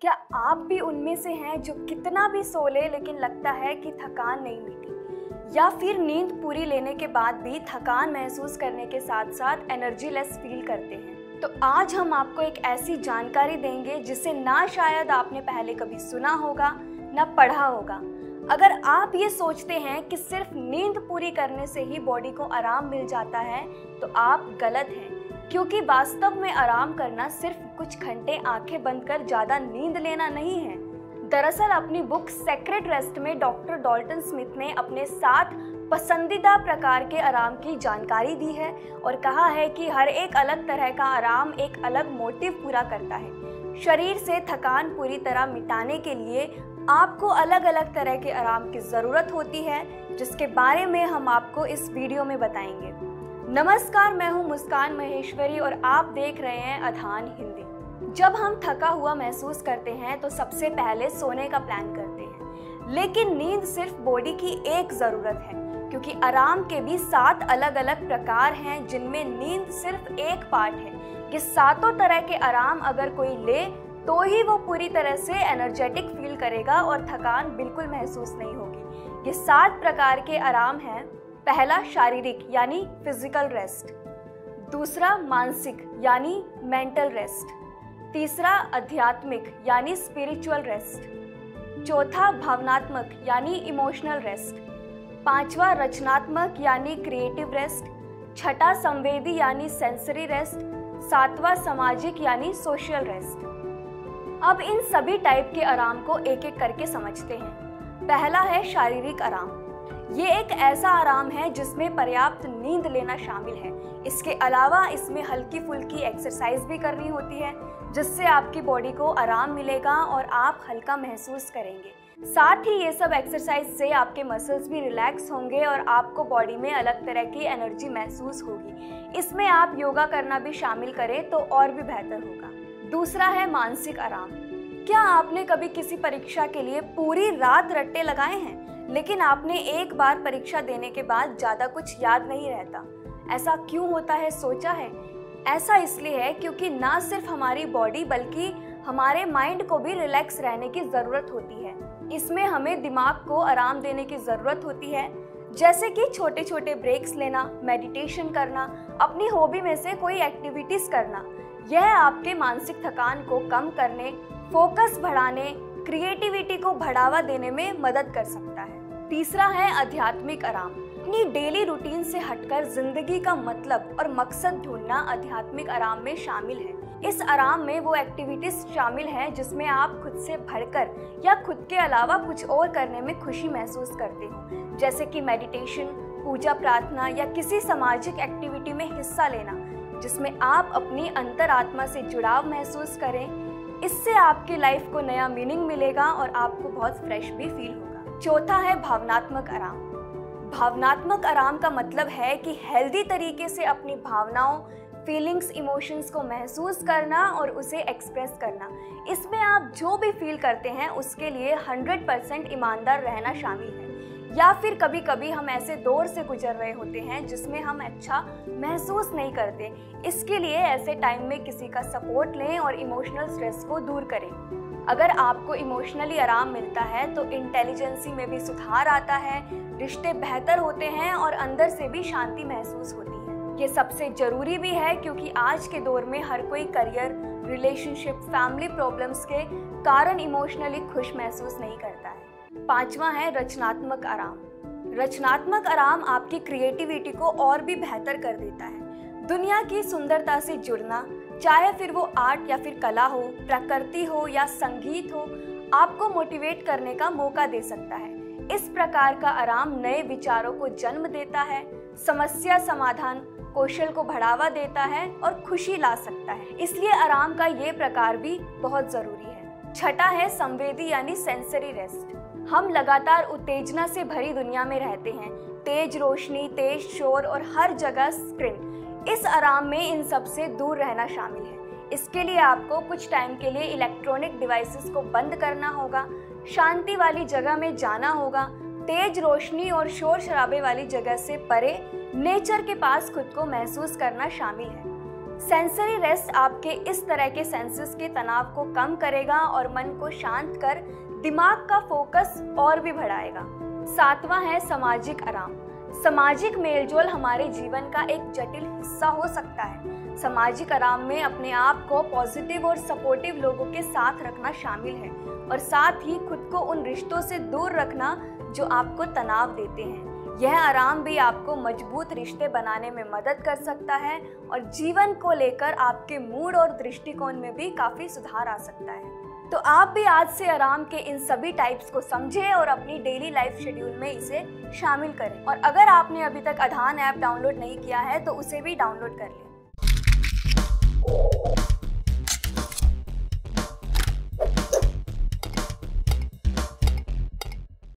क्या आप भी उनमें से हैं जो कितना भी सो ले लेकिन लगता है कि थकान नहीं मिटी, या फिर नींद पूरी लेने के बाद भी थकान महसूस करने के साथ साथ एनर्जी लेस फील करते हैं? तो आज हम आपको एक ऐसी जानकारी देंगे जिसे ना शायद आपने पहले कभी सुना होगा ना पढ़ा होगा। अगर आप ये सोचते हैं कि सिर्फ नींद पूरी करने से ही बॉडी को आराम मिल जाता है तो आप गलत हैं, क्योंकि वास्तव में आराम करना सिर्फ कुछ घंटे आंखें बंद कर ज्यादा नींद लेना नहीं है। दरअसल अपनी बुक सेक्रेट रेस्ट में डॉक्टर डॉल्टन स्मिथ ने अपने 7 पसंदीदा प्रकार के आराम की जानकारी दी है और कहा है कि हर एक अलग तरह का आराम एक अलग मोटिव पूरा करता है। शरीर से थकान पूरी तरह मिटाने के लिए आपको अलग अलग तरह के आराम की ज़रूरत होती है, जिसके बारे में हम आपको इस वीडियो में बताएंगे। नमस्कार, मैं हूं मुस्कान महेश्वरी और आप देख रहे हैं अधान हिंदी। जब हम थका हुआ महसूस करते हैं तो सबसे पहले सोने का प्लान करते हैं, लेकिन नींद सिर्फ बॉडी की एक ज़रूरत है, क्योंकि आराम के भी 7 अलग अलग प्रकार हैं जिनमें नींद सिर्फ एक पार्ट है। ये 7 तरह के आराम अगर कोई ले तो ही वो पूरी तरह से एनर्जेटिक फील करेगा और थकान बिल्कुल महसूस नहीं होगी। ये 7 प्रकार के आराम हैं। पहला शारीरिक यानी फिजिकल रेस्ट, दूसरा मानसिक यानी मेंटल रेस्ट, तीसरा आध्यात्मिक यानी स्पिरिचुअल रेस्ट, चौथा भावनात्मक यानी इमोशनल रेस्ट, पांचवा रचनात्मक यानी क्रिएटिव रेस्ट, छठा संवेदी यानी सेंसरी रेस्ट, सातवां सामाजिक यानी सोशल रेस्ट। अब इन सभी टाइप के आराम को एक एक करके समझते हैं। पहला है शारीरिक आराम। ये एक ऐसा आराम है जिसमें पर्याप्त नींद लेना शामिल है। इसके अलावा इसमें हल्की फुल्की एक्सरसाइज भी करनी होती है, जिससे आपकी बॉडी को आराम मिलेगा और आप हल्का महसूस करेंगे। साथ ही ये सब एक्सरसाइज से आपके मसल्स भी रिलैक्स होंगे और आपको बॉडी में अलग तरह की एनर्जी महसूस होगी। इसमें आप योगा करना भी शामिल करें तो और भी बेहतर होगा। दूसरा है मानसिक आराम। क्या आपने कभी किसी परीक्षा के लिए पूरी रात रट्टे लगाए हैं, लेकिन आपने एक बार परीक्षा देने के बाद ज़्यादा कुछ याद नहीं रहता? ऐसा क्यों होता है, सोचा है? ऐसा इसलिए है क्योंकि ना सिर्फ हमारी बॉडी बल्कि हमारे माइंड को भी रिलैक्स रहने की ज़रूरत होती है। इसमें हमें दिमाग को आराम देने की ज़रूरत होती है, जैसे कि छोटे छोटे ब्रेक्स लेना, मेडिटेशन करना, अपनी हॉबी में से कोई एक्टिविटीज़ करना। यह आपके मानसिक थकान को कम करने, फोकस बढ़ाने, क्रिएटिविटी को बढ़ावा देने में मदद कर सकता है। तीसरा है आध्यात्मिक आराम। अपनी डेली रूटीन से हटकर जिंदगी का मतलब और मकसद ढूंढना आध्यात्मिक आराम में शामिल है। इस आराम में वो एक्टिविटीज शामिल हैं जिसमें आप खुद से बढ़कर या खुद के अलावा कुछ और करने में खुशी महसूस करते हो, जैसे कि मेडिटेशन, पूजा प्रार्थना या किसी सामाजिक एक्टिविटी में हिस्सा लेना, जिसमें आप अपनी अंतरात्मा से जुड़ाव महसूस करें। इससे आपकी लाइफ को नया मीनिंग मिलेगा और आपको बहुत फ्रेश भी फील होगा। चौथा है भावनात्मक आराम। भावनात्मक आराम का मतलब है कि हेल्दी तरीके से अपनी भावनाओं, फीलिंग्स, इमोशंस को महसूस करना और उसे एक्सप्रेस करना। इसमें आप जो भी फील करते हैं उसके लिए 100% ईमानदार रहना शामिल है। या फिर कभी कभी हम ऐसे दौर से गुजर रहे होते हैं जिसमें हम अच्छा महसूस नहीं करते। इसके लिए ऐसे टाइम में किसी का सपोर्ट लें और इमोशनल स्ट्रेस को दूर करें। अगर आपको इमोशनली आराम मिलता है तो इंटेलिजेंसी में भी सुधार आता है, रिश्ते बेहतर होते हैं और अंदर से भी शांति महसूस होती है। ये सबसे ज़रूरी भी है क्योंकि आज के दौर में हर कोई करियर, रिलेशनशिप, फैमिली प्रॉब्लम्स के कारण इमोशनली खुश महसूस नहीं करता है। पांचवा है रचनात्मक आराम। रचनात्मक आराम आपकी क्रिएटिविटी को और भी बेहतर कर देता है। दुनिया की सुंदरता से जुड़ना, चाहे फिर वो आर्ट या फिर कला हो, प्रकृति हो या संगीत हो, आपको मोटिवेट करने का मौका दे सकता है। इस प्रकार का आराम नए विचारों को जन्म देता है, समस्या समाधान कौशल को बढ़ावा देता है और खुशी ला सकता है। इसलिए आराम का ये प्रकार भी बहुत ज़रूरी है। छठा है संवेदी यानी सेंसरी रेस्ट। हम लगातार उत्तेजना से भरी दुनिया में रहते हैं, तेज रोशनी, तेज शोर और हर जगह स्क्रीन। इस आराम में इन सब से दूर रहना शामिल है। इसके लिए आपको कुछ टाइम के लिए इलेक्ट्रॉनिक डिवाइसेस को बंद करना होगा, शांति वाली जगह में जाना होगा, तेज रोशनी और शोर शराबे वाली जगह से परे नेचर के पास खुद को महसूस करना शामिल है। सेंसरी रेस्ट आपके इस तरह के सेंसेस के तनाव को कम करेगा और मन को शांत कर दिमाग का फोकस और भी बढ़ाएगा। 7वां है सामाजिक आराम। सामाजिक मेलजोल हमारे जीवन का एक जटिल हिस्सा हो सकता है। सामाजिक आराम में अपने आप को पॉजिटिव और सपोर्टिव लोगों के साथ रखना शामिल है और साथ ही खुद को उन रिश्तों से दूर रखना जो आपको तनाव देते हैं। यह आराम भी आपको मजबूत रिश्ते बनाने में मदद कर सकता है और जीवन को लेकर आपके मूड और दृष्टिकोण में भी काफ़ी सुधार आ सकता है। तो आप भी आज से आराम के इन सभी टाइप्स को समझें और अपनी डेली लाइफ शेड्यूल में इसे शामिल करें। और अगर आपने अभी तक अधान ऐप डाउनलोड नहीं किया है तो उसे भी डाउनलोड कर लें।